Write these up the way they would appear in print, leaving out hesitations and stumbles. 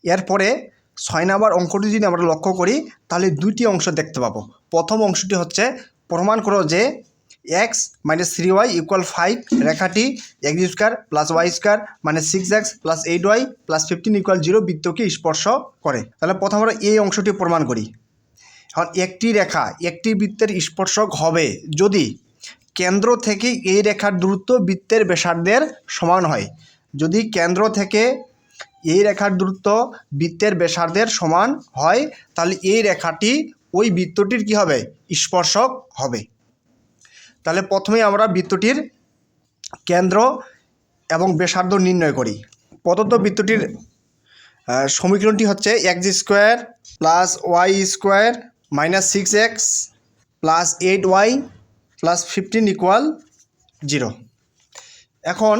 এরপরে 6 নম্বর অঙ্কটি যদি আমরা লক্ষ্য করি তাহলে দুইটি অংশ দেখতে পাবো। প্রথম অংশটি হচ্ছে প্রমাণ করো যে x - 3y = 5 রেখাটি x² + y² - 6x + 8y + 15 = 0 বৃত্তকে স্পর্শ করে। তাহলে প্রথম আমরা এই অংশটি প্রমাণ করি। এখন একটি রেখা একটি বৃত্তের স্পর্শক হবে যদি কেন্দ্র থেকে এই রেখার দূরত্ব বৃত্তের ব্যাসার্ধের সমান হয়। যদি কেন্দ্র থেকে এই রেখার দূরত্ব বৃত্তের ব্যাসার্ধের সমান হয় তাহলে এই রেখাটি ওই বৃত্তটির কী হবে? স্পর্শক হবে। তাহলে প্রথমেই আমরা বৃত্তটির কেন্দ্র এবং ব্যাসার্ধ নির্ণয় করি। প্রদত্ত বৃত্তটির সমীকরণটি হচ্ছে x² + y² - 6x + 8y + 15 = 0। এখন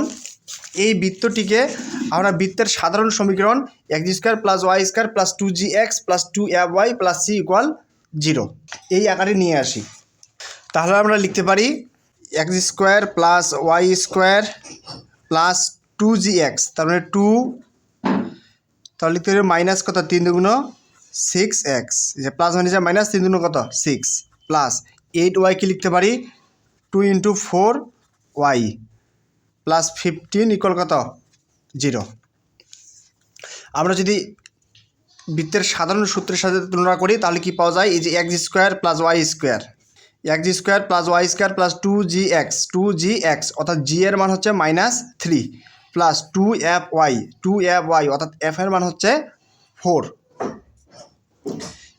এই বৃত্তটিকে আমরা বৃত্তের সাধারণ সমীকরণ x² + y² + 2gx + 2fy + c = 0 এই আকারে নিয়ে আসি। তাহলে আমরা লিখতে পারি x² + y² + 2gx, তার মানে 2, তাহলে লিখতে পারি মাইনাস কত 3 দুগুণ 6x, যে প্লাস মাইনাস মাইনাস 3 দুগুণ কত 6 প্লাস 8y কি লিখতে পারি 2 × 4y প্লাস 15 = কত 0। আমরা যদি বৃত্তের সাধারণ সূত্রের সাথে তুলনা করি তাহলে কি পাওয়া যায়? এই যে x² + y² + y² + 2gx অর্থাৎ g এর মান হচ্ছে -3 প্লাস 2fy অর্থাৎ f এর মান হচ্ছে 4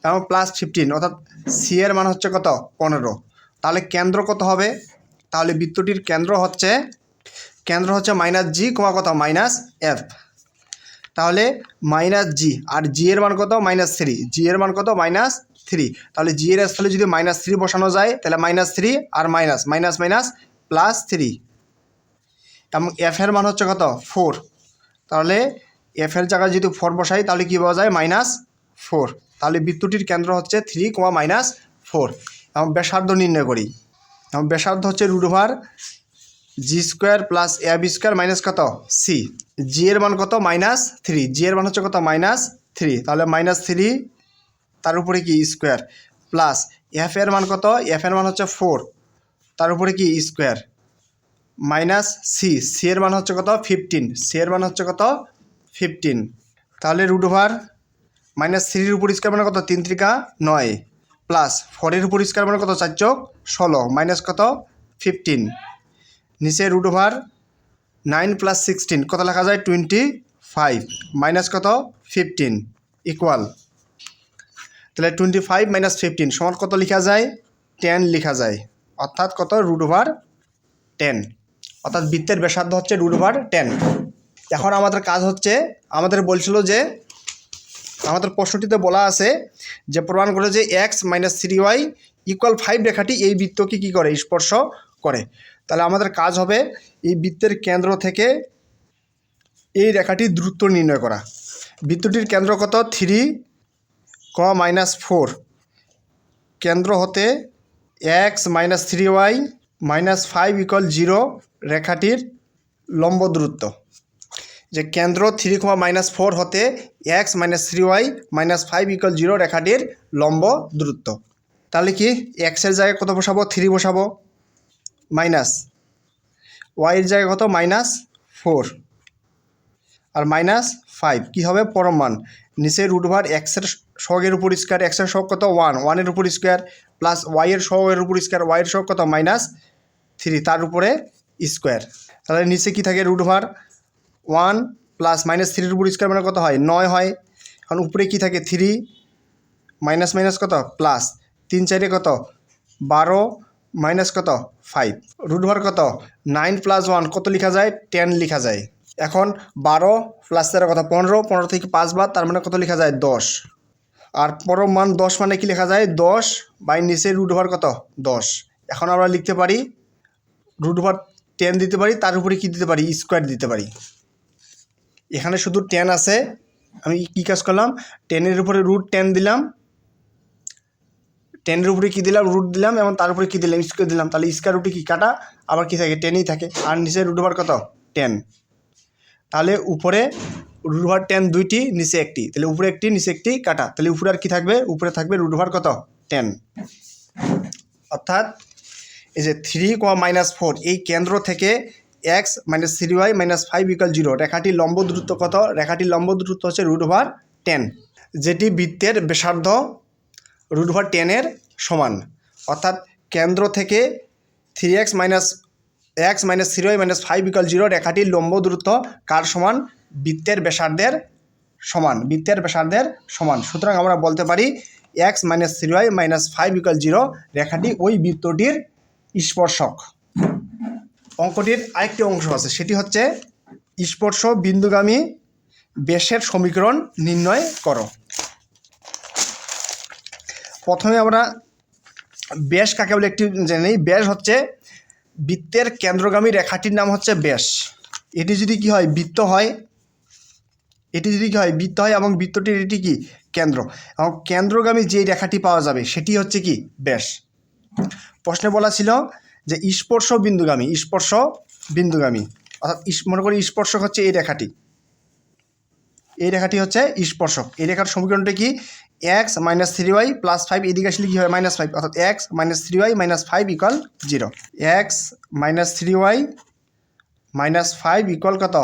এবং প্লাস 15 অর্থাৎ c এর মান হচ্ছে কত 15। তাহলে কেন্দ্র কত হবে? তাহলে বৃত্তটির কেন্দ্র হচ্ছে -g, কত -f। তাহলে -g আর g এর মান কত -3, g এর মান কত -3। তাহলে g এর স্থলে যদি -3 বসানো যায় তাহলে -3 আর মাইনাস +3 এবং f এর মান হচ্ছে কত 4। তাহলে f এর জায়গায় যদি 4 বসাই তাহলে কি পাওয়া যায় -4। তাহলে বৃত্তটির কেন্দ্র হচ্ছে 3, -4 এবং ব্যাসার্ধ নির্ণয় করি। এবং ব্যাসার্ধ হচ্ছে √g² + ab² - কত c। g এর মান কত -3, g এর মান হচ্ছে কত -3, তাহলে -3 তার উপরে কি স্কোয়ার প্লাস f এর মান কত, f এর মান হচ্ছে 4, তার উপরে কি স্কোয়ার মাইনাস c এর মান হচ্ছে কত 15, c এর মান হচ্ছে কত 15। তাহলে √−3 এর উপর স্কোয়ার মানে কত 3 × 9 প্লাস 4 এর উপর স্কোয়ার মানে কত 4 × 16 মাইনাস কত 15, নিচে √9 + 16 কত লেখা যায় 25 মাইনাস কত 15 ইকুয়াল। তাহলে 25 - 15 সমান কত লেখা যায় 10 লেখা যায়, অর্থাৎ কত √10, অর্থাৎ বৃত্তের ব্যাসার্ধ হচ্ছে √10। এখন আমাদের কাজ হচ্ছে, আমাদের বলছিল যে আমাদের প্রশ্নটিতে বলা আছে যে প্রমাণ করে যে x - 3y = 5 রেখাটি এই বৃত্তকে কী করে স্পর্শ করে। তাহলে আমাদের কাজ হবে এই বৃত্তের কেন্দ্র থেকে এই রেখাটির দূরত্ব নির্ণয় করা। বৃত্তটির কেন্দ্র কত 3, -4, কেন্দ্র হতে x - 3y - 5 = 0 রেখাটির লম্ব দূরত্ব। যে কেন্দ্র 3, -4 হতে x - 3y - 5 = 0 রেখাটির লম্ব দূরত্ব। তাহলে কি x এর জায়গায় কত বসাবো 3 বসাবো, মাইনাস y এর জায়গায় কত -4 আর -5 কি হবে পরম মান, নিচে √x এর সহগের উপর স্কোয়ার, x এর সহগ কত 1 এর উপর স্কোয়ার প্লাস y এর সহগের উপর স্কোয়ার, y এর সহগ কত -3 তার উপরে স্কোয়ার। তাহলে নিচে কি থাকে √1 প্লাস -3 এর উপর স্কোয়ার মানে কত হয় 9 হয়। কারণ উপরে কি থাকে 3 মাইনাস কত প্লাস 3 4 কত 12 মাইনাস কত 5, √ভার কত 9 + 1 কত লেখা যায় 10 লেখা যায়। এখন 12 + 13 কত 15 থেকে 5 বাদ তার মানে কত লেখা যায় 10, আর পরম মান 10 মানে কি লেখা যায় 10 বাই নিচে √ভার কত 10। এখন আমরা লিখতে পারি √ভার 10 দিতে পারি, তার উপরে কি দিতে পারি স্কোয়ার দিতে পারি। এখানে শুধু 10 আছে, আমি কি কাজ করলাম 10 এর উপরে √10 দিলাম, 10 এর উপরে কী দিলাম √ দিলাম এবং তার উপরে কী দিলাম স্কোয়ার দিলাম, তাহলে স্কোয়ার রুটে কি কাটা আবার কি থাকে 10ই থাকে, আর নিচে √ভার কত 10। তাহলে উপরে √10 দুইটি, নিচে একটি, তাহলে উপরে একটি নিচে একটি কাটা, তাহলে উপরে আর কি থাকবে, উপরে থাকবে কত 10। অর্থাৎ এই যে 3, -4 এই কেন্দ্র থেকে x - 3y - 5 = 0 রেখাটির লম্ব দূরত্ব কত? রেখাটির লম্ব দূরত্ব হচ্ছে √10, যেটি বৃত্তের ব্যাসার্ধ √10 এর সমান। অর্থাৎ কেন্দ্র থেকে 3x - 3y - 5 = 0 রেখাটির লম্ব দূরত্ব কার সমান? বৃত্তের ব্যাসার্ধের সমান, বৃত্তের ব্যাসার্ধের সমান। সুতরাং আমরা বলতে পারি x - 3y - 5 = 0 রেখাটি ওই বৃত্তটির স্পর্শক। অঙ্কটির আরেকটি অংশ আছে, সেটি হচ্ছে স্পর্শ বিন্দুগামী ব্যাসের সমীকরণ নির্ণয় করো। প্রথমে আমরা ব্যাস কাকে বলে একটি জেনে নিই। ব্যাস হচ্ছে বৃত্তের কেন্দ্রগামী রেখাটির নাম হচ্ছে ব্যাস। এটি যদি কি হয়, বৃত্ত হয়, এটি যদি কি হয়, বৃত্ত হয় এবং বৃত্তটির এটি কি কেন্দ্র, এবং কেন্দ্রগামী যে রেখাটি পাওয়া যাবে সেটি হচ্ছে কি ব্যাস। প্রশ্নে বলা ছিল যে স্পর্শ বিন্দুগামী, অর্থাৎ মনে করি স্পর্শক হচ্ছে এই রেখাটি, এই রেখাটি হচ্ছে স্পর্শক। এই রেখার সমীকরণটা কি? x - 3y + 5 এদিকে আসলে কী হয় -5, অর্থাৎ x - 3y - 5 = 0। x - 3y - 5 = কত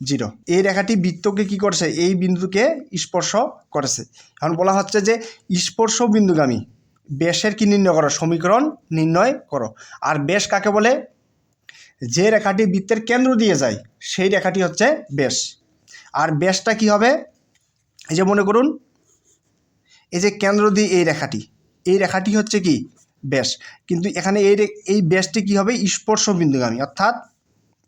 0। এই রেখাটি বৃত্তকে কি করছে? এই বিন্দুকে স্পর্শ করেছে। এখন বলা হচ্ছে যে স্পর্শ বিন্দুগামী ব্যাসের কি নির্ণয় করো? সমীকরণ নির্ণয় করো। আর ব্যাস কাকে বলে? যে রেখাটি বৃত্তের কেন্দ্র দিয়ে যায় সেই রেখাটি হচ্ছে ব্যাস। আর ব্যাসটা কি হবে? এই যে মনে করুন এই যে কেন্দ্র দিয়ে এই রেখাটি হচ্ছে কি ব্যাস, কিন্তু এখানে এই ব্যাসটি কি হবে? স্পর্শ বিন্দুগামী। অর্থাৎ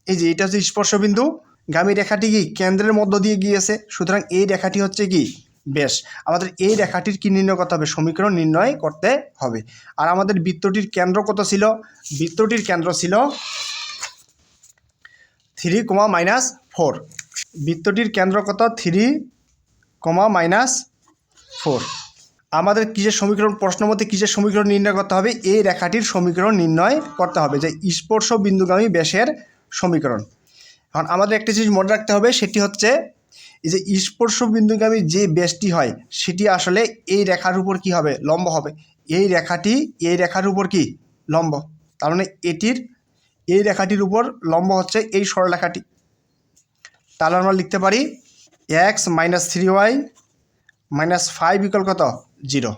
এই যে এটা হচ্ছে স্পর্শ বিন্দুগামী রেখাটি কি কেন্দ্রের মধ্য দিয়ে গিয়েছে, সুতরাং এই রেখাটি হচ্ছে কি ব্যাস। আমাদের এই রেখাটির কি নির্ণয় করতে হবে? সমীকরণ নির্ণয় করতে হবে। আর আমাদের বৃত্তটির কেন্দ্র কত ছিল? বৃত্তটির কেন্দ্র ছিল 3, -4। বৃত্তটির কেন্দ্র কত? 3, -4। আমাদের কিসের সমীকরণ, প্রশ্ন মতে কিসের সমীকরণ নির্ণয় করতে হবে? এই রেখাটির সমীকরণ নির্ণয় করতে হবে, যে স্পর্শ বিন্দুগামী ব্যাসের সমীকরণ। এখন আমাদের একটা জিনিস মনে রাখতে হবে, সেটি হচ্ছে এই যে স্পর্শ বিন্দুগামী যে ব্যাসটি হয় সেটি আসলে এই রেখার উপর কি হবে? লম্ব হবে। এই রেখাটি এই রেখার উপর কি লম্ব, তার মানে এই রেখাটির উপর লম্ব হচ্ছে এই সরলরেখাটি। তাহলে আমরা লিখতে পারি x - 3y - 5 = কত 0।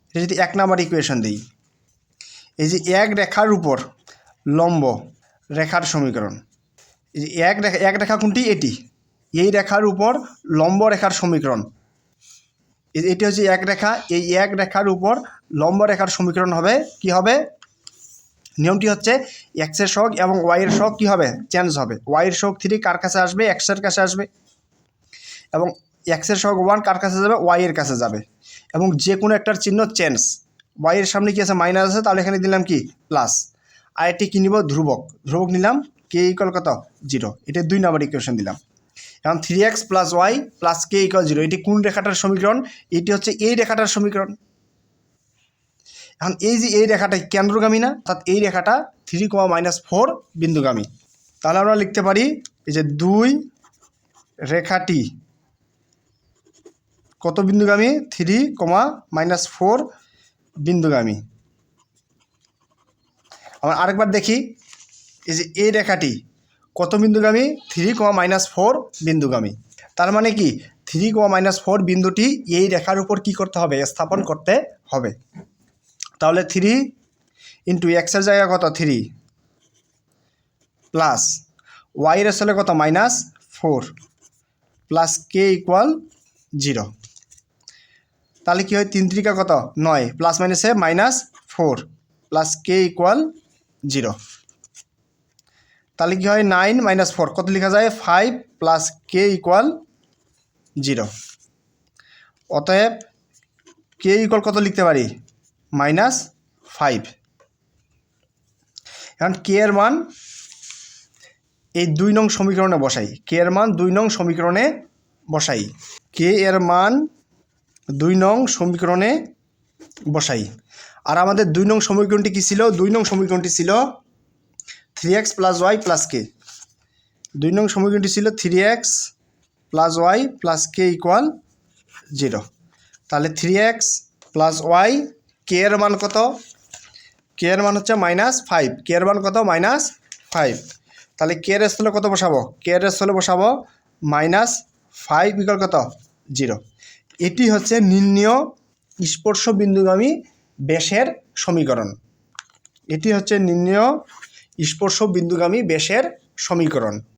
এটা যদি 1 নম্বর ইকুয়েশন দিই, এই যে এক রেখার উপর লম্ব রেখার সমীকরণ, এই যে এক রেখা কোনটি? এটি, এই রেখার উপর লম্ব রেখার সমীকরণ, এটি হচ্ছে এক রেখা। এই এক রেখার উপর লম্ব রেখার সমীকরণ হবে কি হবে? নিয়মটি হচ্ছে এক্সের সহগ এবং ওয়াইয়ের সহগ কী হবে? চেঞ্জ হবে। ওয়াইয়ের সহগ 3 কার কাছে আসবে? এক্সের কাছে আসবে, এবং এক্সের সহগ 1 কার কাছে যাবে? ওয়াইয়ের কাছে যাবে। এবং যে কোনো একটার চিহ্ন চেঞ্জ, ওয়াইয়ের সামনে কি আছে? মাইনাস আছে, তাহলে এখানে দিলাম কি প্লাস। আর এটি কী নিব? ধ্রুবক নিলাম, কে = কত 0। এটা 2 নম্বর ইকুয়েশন দিলাম। এখন 3x + y + k = 0, এটি কোন রেখাটার সমীকরণ? এটি হচ্ছে এই রেখাটার সমীকরণ। এখন এই যে এই রেখাটা কেন্দ্রগামী না, অর্থাৎ এই রেখাটা 3, -4 বিন্দুগামী। তাহলে আমরা লিখতে পারি এই যে 2 রেখাটি কত বিন্দুগামী? 3, -4 বিন্দুগামী। আমরা আরেকবার দেখি, এই যে এই রেখাটি কত বিন্দুগামী? 3, -4 বিন্দুগামী। তার মানে কি 3, -4 বিন্দুটি এই রেখার উপর কি করতে হবে? স্থাপন করতে হবে। তাহলে 3 × এক্সের জায়গায় কত 3 প্লাস ওয়াইয়ের আসলে কত -4 প্লাস কে = 0। তাহলে কি হয়? 3 × কত 9 প্লাস মাইনাসে -4 প্লাস কে = 0। তাহলে কি হয়? 9 - 4 কত লেখা যায়? 5 প্লাস কে = 0। অতএব কে = কত লিখতে পারি? -5। এখন কে এর মান এই 2 নং সমীকরণে বসাই। কে এর মান 2 নং সমীকরণে বসাই। কে এর মান 2 নং সমীকরণে বসাই। আর আমাদের 2 নং সমীকরণটি কী ছিল? 2 নং সমীকরণটি ছিল 3x + y + k। 2 নং সমীকরণটি ছিল 3x plus Y plus K equal 0। তাহলে 3x প্লাস ওয়াই, কে এর মান কত? কে এর মান হচ্ছে -5, কে এর মান কত? -5। তাহলে কে এর স্থলে কত বসাবো? কে এর স্থলে বসাবো -5 ইকুয়াল কত? 0। এটি হচ্ছে নির্ণেয় স্পর্শ বিন্দুগামী ব্যাসের সমীকরণ। এটি হচ্ছে নির্ণেয় স্পর্শ বিন্দুগামী ব্যাসের সমীকরণ।